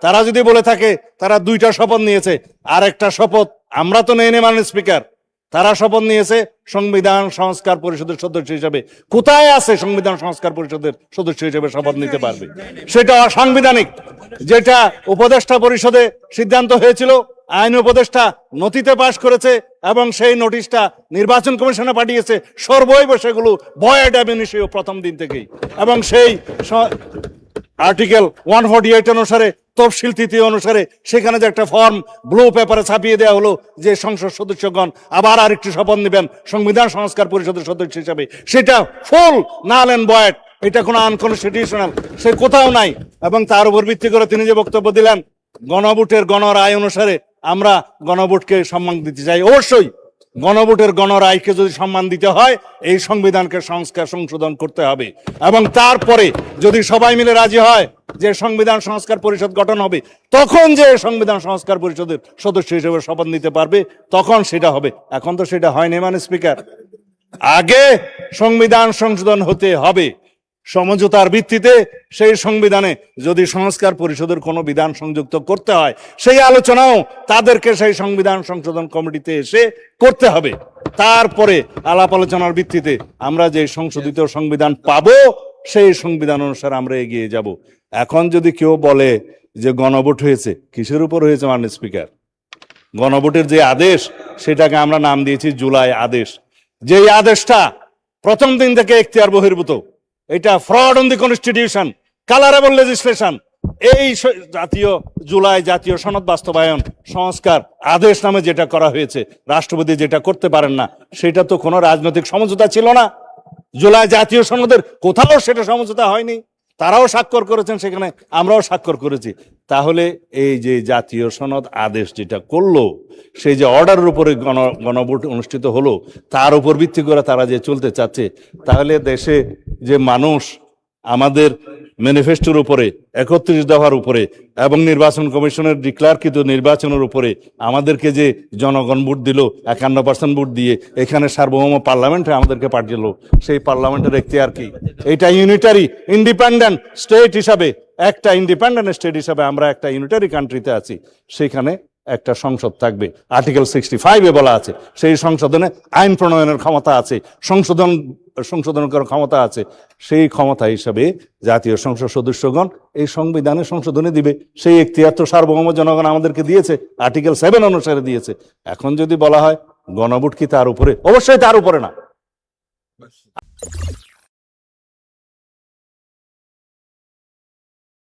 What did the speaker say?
তারা যদি বলে থাকে তারা 2টা শপথ নিয়েছে, আর একটা শপথ আমরা তো নেই মাননীয় স্পিকার, তারা শপথ নিয়েছে সংবিধান সংস্কার পরিষদের সদস্য হিসেবে। কোথায় আছে সংবিধান সংস্কার পরিষদের সদস্য হিসেবে শপথ নিতে পারবে? সেটা অসাংবিধানিক। যেটা উপদেষ্টা পরিষদে সিদ্ধান্ত হয়েছিল, আইন উপদেষ্টা নথিতে পাশ করেছে এবং সেই নোটিশটা নির্বাচন কমিশনে পাঠিয়েছে, সর্বৈব সেগুলো ভয়েড অ্যাব ইনিশিও প্রথম দিন থেকেই। এবং সেই আর্টিকেল 148 অনুসারে, তফসিল 3 অনুসারে সেখানে যে একটা ফর্ম ব্লু পেপারে ছাপিয়ে দেওয়া হলো যে সংসদ সদস্যগণ আবার আরেকটি শপথ নেবেন সংবিধান সংস্কার পরিষদের সদস্য হিসাবে, সেটা ফুল নাল এন্ড ভয়েড। এটা কোনো আনকনস্টিটিউশনাল, সে কোথাও নাই। এবং তার উপর ভিত্তি করে তিনি যে বক্তব্য দিলেন, গণভোটের গণরায় অনুসারে আমরা গণভোটকে সম্মান দিতে চাই। অবশ্যই গণভোটের গণরায়কে যদি সম্মান দিতে হয়, এই সংবিধানকে সংশোধন করতে হবে। এবং তারপরে যদি সবাই মিলে রাজি হয় যে সংবিধান সংস্কার পরিষদ গঠন হবে, তখন যে সংবিধান সংস্কার পরিষদের সদস্য হিসেবে শপথ নিতে পারবে, তখন সেটা হবে। এখন তো সেটা হয়নি মাননীয় স্পিকার। আগে সংবিধান সংশোধন হতে হবে সমঝোতার ভিত্তিতে। সেই সংবিধানে যদি সংস্কার পরিষদের কোনো বিধান সংযুক্ত করতে হয়, সেই আলোচনাও তাদেরকে সেই সংবিধান সংশোধন কমিটিতে এসে করতে হবে। তারপরে আলাপ আলোচনার ভিত্তিতে আমরা যে সংশোধিত সংবিধান পাবো, সেই সংবিধান অনুসারে আমরা এগিয়ে যাব। এখন যদি কেউ বলে যে গণভোট হয়েছে, কিসের উপর হয়েছে মাননীয় স্পিকার? গণভোটের যে আদেশ, সেটাকে আমরা নাম দিয়েছি জুলাই আদেশ। যেই আদেশটা প্রথম দিন থেকে এখতিয়ার বহির্ভূত, এটা fraud on the constitution, colourable legislation. এই জুলাই জাতীয় সনদ বাস্তবায়ন সংস্কার আদেশ নামে যেটা করা হয়েছে, রাষ্ট্রপতি যেটা করতে পারেন না, সেটা তো কোনো রাজনৈতিক সমঝোতা ছিল না। জুলাই জাতীয় সনদের কোথাও সেটা সমঝোতা হয়নি। তারাও স্বাক্ষর করেছেন সেখানে, আমরাও স্বাক্ষর করেছি। তাহলে এই যে জাতীয় সনদ আদেশ যেটা করলো, সেই যে অর্ডারের উপরে গণভোট অনুষ্ঠিত হলো, তার উপর ভিত্তি করে তারা যে চলতে চাচ্ছে, তাহলে দেশে যে মানুষ আমাদের ম্যানিফেস্টোর উপরে, 31 দফার উপরে এবং নির্বাচন কমিশনের ডিক্লারকৃত নির্বাচনের উপরে আমাদেরকে যে জনগণ ভোট দিল, 51% ভোট দিয়ে এখানে সার্বভৌম পার্লামেন্টে আমাদেরকে পাঠিয়েছিল, সেই পার্লামেন্টের এখতিয়ার কি? এটা ইউনিটারি ইন্ডিপেন্ডেন্ট স্টেট হিসাবে, একটা ইন্ডিপেন্ডেন্ট স্টেট হিসাবে আমরা একটা ইউনিটারি কান্ট্রিতে আছি। সেখানে একটা সংসদ থাকবে, আর্টিকেল 65-এ বলা আছে। সেই সংশোধনে আইন প্রণয়নের ক্ষমতা আছে, সংশোধন করার ক্ষমতা আছে। সেই ক্ষমতা হিসাবে জাতীয় সংসদ সদস্যগণ এই সংবিধানে সংশোধনে দিবে। সেই এখতিয়ার তো সার্বভৌম জনগণ আমাদেরকে দিয়েছে, আর্টিকেল 7 অনুসারে দিয়েছে। এখন যদি বলা হয় গণভোট কি তার উপরে? অবশ্যই তার উপরে না।